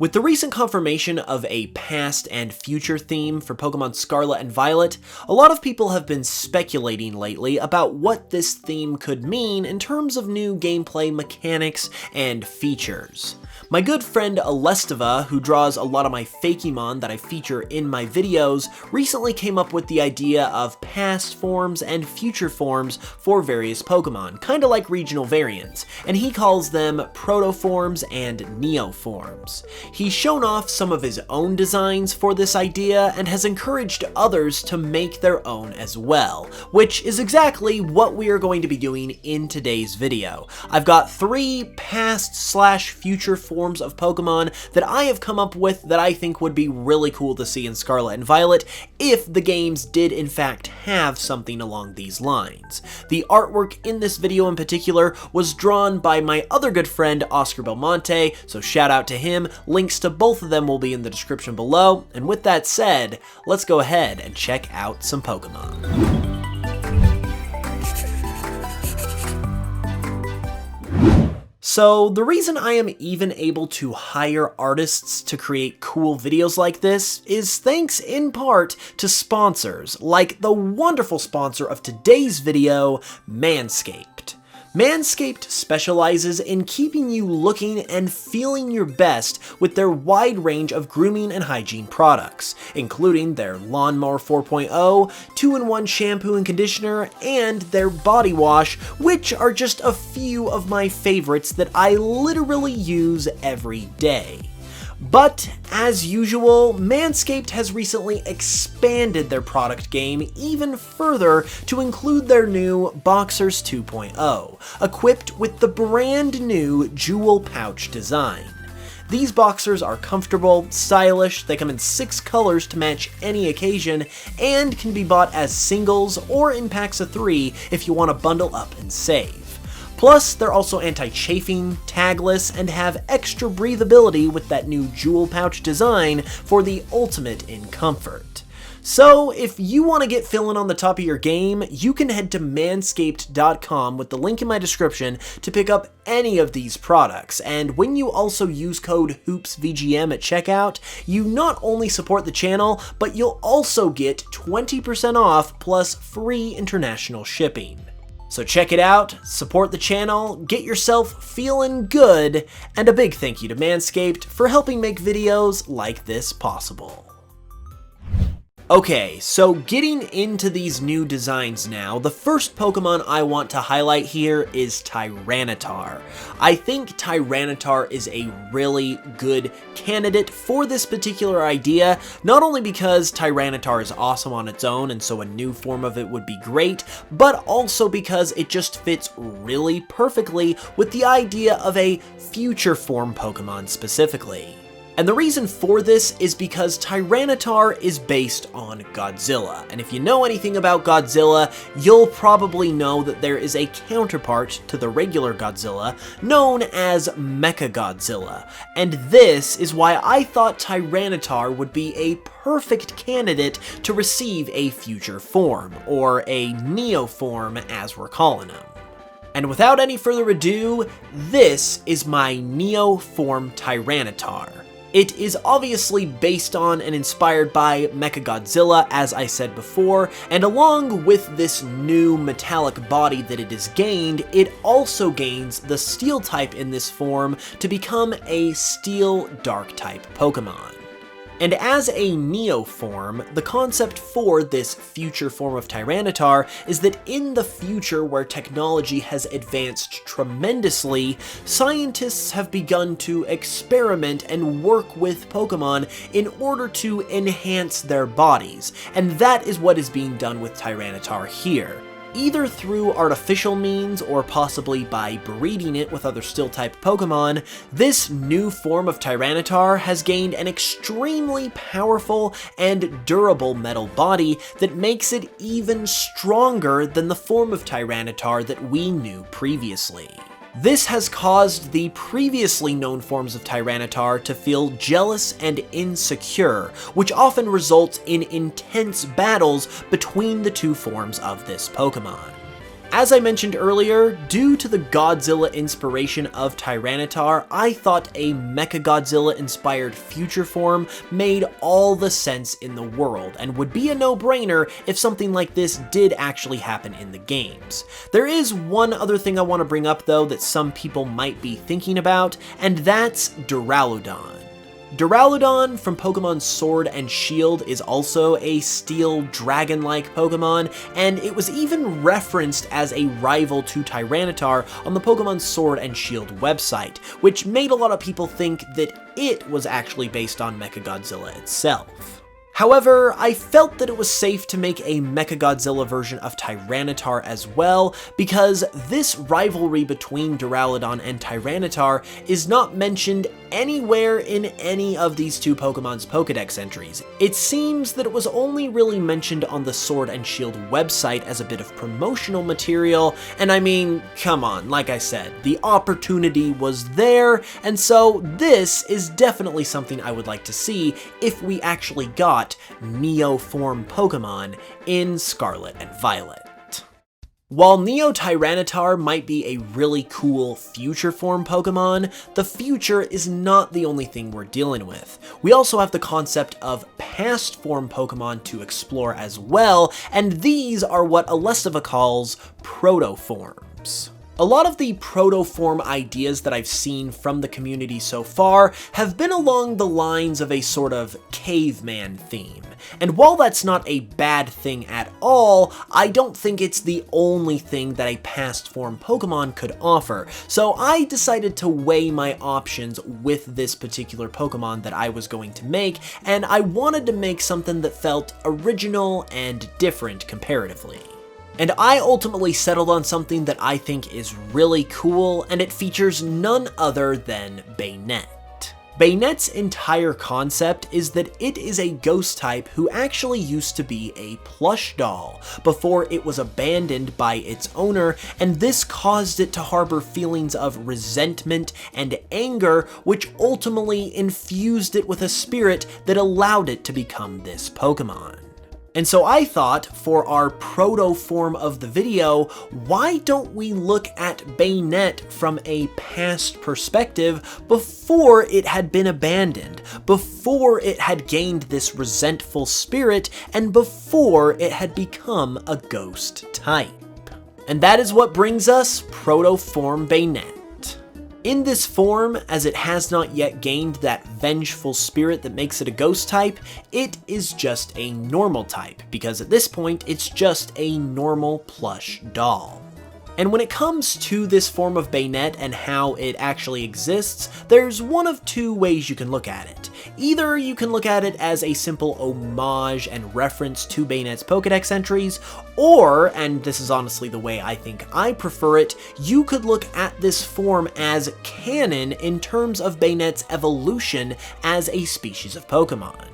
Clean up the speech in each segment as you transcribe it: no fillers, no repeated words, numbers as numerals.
With the recent confirmation of a past and future theme for Pokemon Scarlet and Violet, a lot of people have been speculating lately about what this theme could mean in terms of new gameplay mechanics and features. My good friend Elesteva, who draws a lot of my Fakemon that I feature in my videos, recently came up with the idea of past forms and future forms for various Pokemon, kinda like regional variants, and he calls them Proto forms and Neo forms. He's shown off some of his own designs for this idea and has encouraged others to make their own as well, which is exactly what we are going to be doing in today's video. I've got 3 past/future forms of Pokemon that I have come up with that I think would be really cool to see in Scarlet and Violet if the games did in fact have something along these lines. The artwork in this video in particular was drawn by my other good friend Oscar Belmonte, so shout out to him. Links to both of them will be in the description below, and with that said, let's go ahead and check out some Pokemon. So the reason I am even able to hire artists to create cool videos like this is thanks in part to sponsors, like the wonderful sponsor of today's video, Manscaped. Manscaped specializes in keeping you looking and feeling your best with their wide range of grooming and hygiene products, including their Lawnmower 4.0, 2-in-1 shampoo and conditioner, and their body wash, which are just a few of my favorites that I literally use every day. But, as usual, Manscaped has recently expanded their product game even further to include their new Boxers 2.0, equipped with the brand new jewel pouch design. These boxers are comfortable, stylish, they come in 6 colors to match any occasion, and can be bought as singles or in packs of 3 if you want to bundle up and save. Plus, they're also anti-chafing, tagless, and have extra breathability with that new jewel pouch design for the ultimate in comfort. So, if you want to get feeling on the top of your game, you can head to manscaped.com with the link in my description to pick up any of these products, and when you also use code HoopsVGM at checkout, you not only support the channel, but you'll also get 20% off plus free international shipping. So check it out, support the channel, get yourself feeling good, and a big thank you to Manscaped for helping make videos like this possible. Okay, so getting into these new designs now, the first Pokemon I want to highlight here is Tyranitar. I think Tyranitar is a really good candidate for this particular idea, not only because Tyranitar is awesome on its own and so a new form of it would be great, but also because it just fits really perfectly with the idea of a future form Pokemon specifically. And the reason for this is because Tyranitar is based on Godzilla, and if you know anything about Godzilla, you'll probably know that there is a counterpart to the regular Godzilla known as Mechagodzilla, and this is why I thought Tyranitar would be a perfect candidate to receive a future form, or a Neo form as we're calling them. And without any further ado, this is my Neo form Tyranitar. It is obviously based on and inspired by Mechagodzilla, as I said before, and along with this new metallic body that it has gained, it also gains the Steel type in this form to become a Steel Dark type Pokemon. And as a Neo form, the concept for this future form of Tyranitar is that in the future where technology has advanced tremendously, scientists have begun to experiment and work with Pokemon in order to enhance their bodies, and that is what is being done with Tyranitar here. Either through artificial means or possibly by breeding it with other Steel-type Pokemon, this new form of Tyranitar has gained an extremely powerful and durable metal body that makes it even stronger than the form of Tyranitar that we knew previously. This has caused the previously known forms of Tyranitar to feel jealous and insecure, which often results in intense battles between the two forms of this Pokemon. As I mentioned earlier, due to the Godzilla inspiration of Tyranitar, I thought a Mechagodzilla inspired future form made all the sense in the world and would be a no-brainer if something like this did actually happen in the games. There is one other thing I want to bring up though that some people might be thinking about, and that's Duraludon. Duraludon from Pokemon Sword and Shield is also a steel dragon-like Pokemon, and it was even referenced as a rival to Tyranitar on the Pokemon Sword and Shield website, which made a lot of people think that it was actually based on Mechagodzilla itself. However, I felt that it was safe to make a Mechagodzilla version of Tyranitar as well, because this rivalry between Duraludon and Tyranitar is not mentioned anywhere in any of these two Pokemon's Pokedex entries. It seems that it was only really mentioned on the Sword and Shield website as a bit of promotional material, and I mean, come on, like I said, the opportunity was there, and so this is definitely something I would like to see if we actually got Neo form Pokemon in Scarlet and Violet. While Neo Tyranitar might be a really cool future form Pokemon, the future is not the only thing we're dealing with. We also have the concept of past form Pokemon to explore as well, and these are what Elesteva calls Proto forms. A lot of the proto-form ideas that I've seen from the community so far have been along the lines of a sort of caveman theme. And while that's not a bad thing at all, I don't think it's the only thing that a past form Pokemon could offer. So I decided to weigh my options with this particular Pokemon that I was going to make, and I wanted to make something that felt original and different comparatively. And I ultimately settled on something that I think is really cool, and it features none other than Banette. Banette's entire concept is that it is a ghost type who actually used to be a plush doll before it was abandoned by its owner, and this caused it to harbor feelings of resentment and anger, which ultimately infused it with a spirit that allowed it to become this Pokemon. And so I thought, for our proto form of the video, why don't we look at Banette from a past perspective before it had been abandoned, before it had gained this resentful spirit, and before it had become a ghost type. And that is what brings us proto form Banette. In this form, as it has not yet gained that vengeful spirit that makes it a ghost type, it is just a normal type, because at this point, it's just a normal plush doll. And when it comes to this form of Banette and how it actually exists, there's one of two ways you can look at it. Either you can look at it as a simple homage and reference to Banette's Pokedex entries, or, and this is honestly the way I think I prefer it, you could look at this form as canon in terms of Banette's evolution as a species of Pokemon.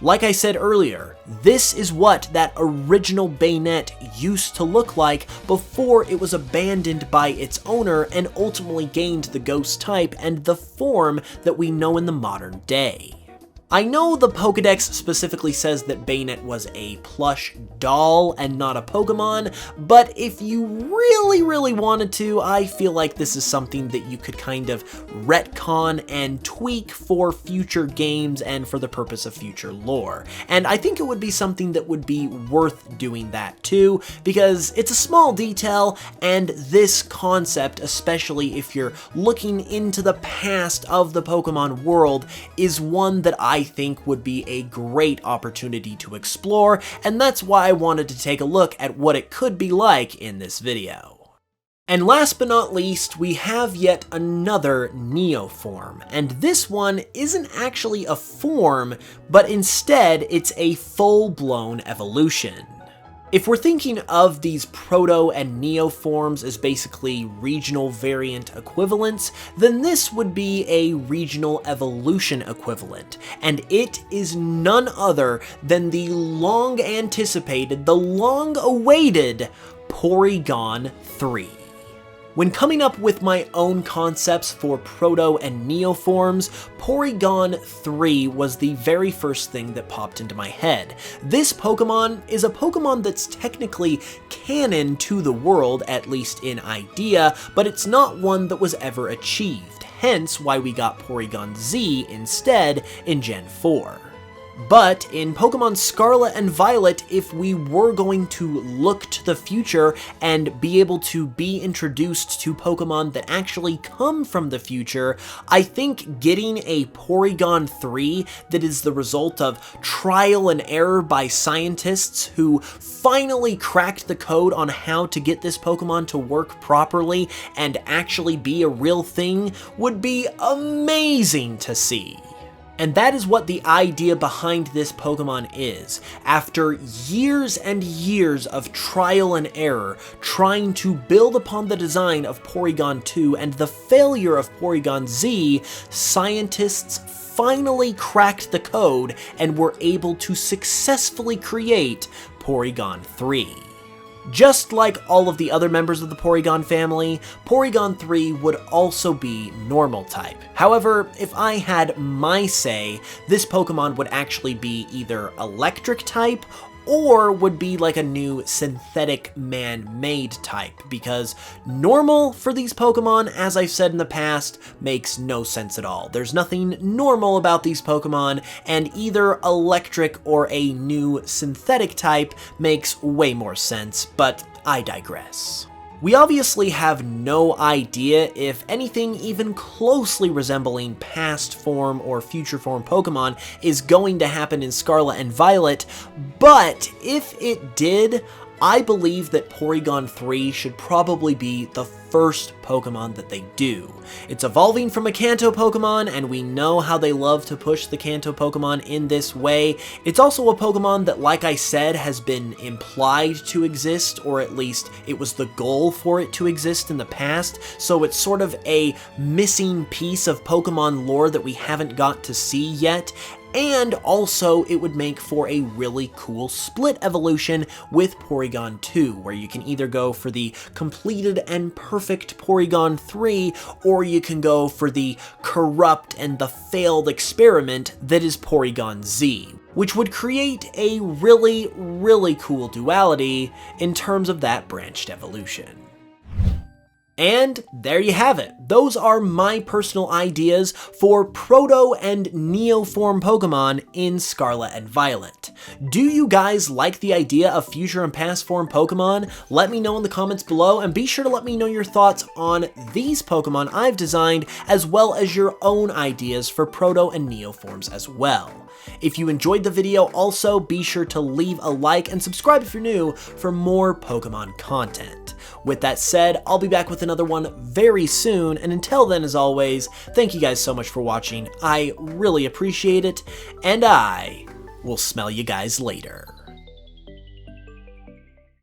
Like I said earlier, this is what that original Banette used to look like before it was abandoned by its owner and ultimately gained the ghost type and the form that we know in the modern day. I know the Pokedex specifically says that Banette was a plush doll and not a Pokemon, but if you really wanted to, I feel like this is something that you could kind of retcon and tweak for future games and for the purpose of future lore. And I think it would be something that would be worth doing that too, because it's a small detail, and this concept, especially if you're looking into the past of the Pokemon world, is one that I think would be a great opportunity to explore, and that's why I wanted to take a look at what it could be like in this video. And last but not least, we have yet another Neo form, and this one isn't actually a form, but instead it's a full-blown evolution. If we're thinking of these Proto and Neo forms as basically regional variant equivalents, then this would be a regional evolution equivalent, and it is none other than the long-anticipated, the long-awaited Porygon 3. When coming up with my own concepts for Proto and Neo forms, Porygon 3 was the very first thing that popped into my head. This Pokemon is a Pokemon that's technically canon to the world, at least in idea, but it's not one that was ever achieved, hence why we got Porygon Z instead in Gen 4. But in Pokemon Scarlet and Violet, if we were going to look to the future and be able to be introduced to Pokemon that actually come from the future, I think getting a Porygon 3 that is the result of trial and error by scientists who finally cracked the code on how to get this Pokemon to work properly and actually be a real thing would be amazing to see. And that is what the idea behind this Pokemon is. After years and years of trial and error, trying to build upon the design of Porygon 2 and the failure of Porygon Z, scientists finally cracked the code and were able to successfully create Porygon 3. Just like all of the other members of the Porygon family, Porygon 3 would also be normal type. However, if I had my say, this Pokemon would actually be either electric type or would be like a new synthetic man-made type, because normal for these Pokemon, as I've said in the past, makes no sense at all. There's nothing normal about these Pokemon, and either electric or a new synthetic type makes way more sense, but I digress. We obviously have no idea if anything even closely resembling past form or future form Pokemon is going to happen in Scarlet and Violet, but if it did, I believe that Porygon 3 should probably be the first Pokemon that they do. It's evolving from a Kanto Pokemon, and we know how they love to push the Kanto Pokemon in this way. It's also a Pokemon that, like I said, has been implied to exist, or at least it was the goal for it to exist in the past, so it's sort of a missing piece of Pokemon lore that we haven't got to see yet. And also, it would make for a really cool split evolution with Porygon 2, where you can either go for the completed and perfect Porygon 3, or you can go for the corrupt and the failed experiment that is Porygon Z, which would create a really, really cool duality in terms of that branched evolution. And there you have it. Those are my personal ideas for Proto and Neo form Pokemon in Scarlet and Violet. Do you guys like the idea of future and past form Pokemon? Let me know in the comments below, and be sure to let me know your thoughts on these Pokemon I've designed, as well as your own ideas for Proto and Neo forms as well. If you enjoyed the video, also be sure to leave a like and subscribe if you're new for more Pokemon content. With that said, I'll be back with another one very soon, and until then, as always, thank you guys so much for watching. I really appreciate it, and I will smell you guys later.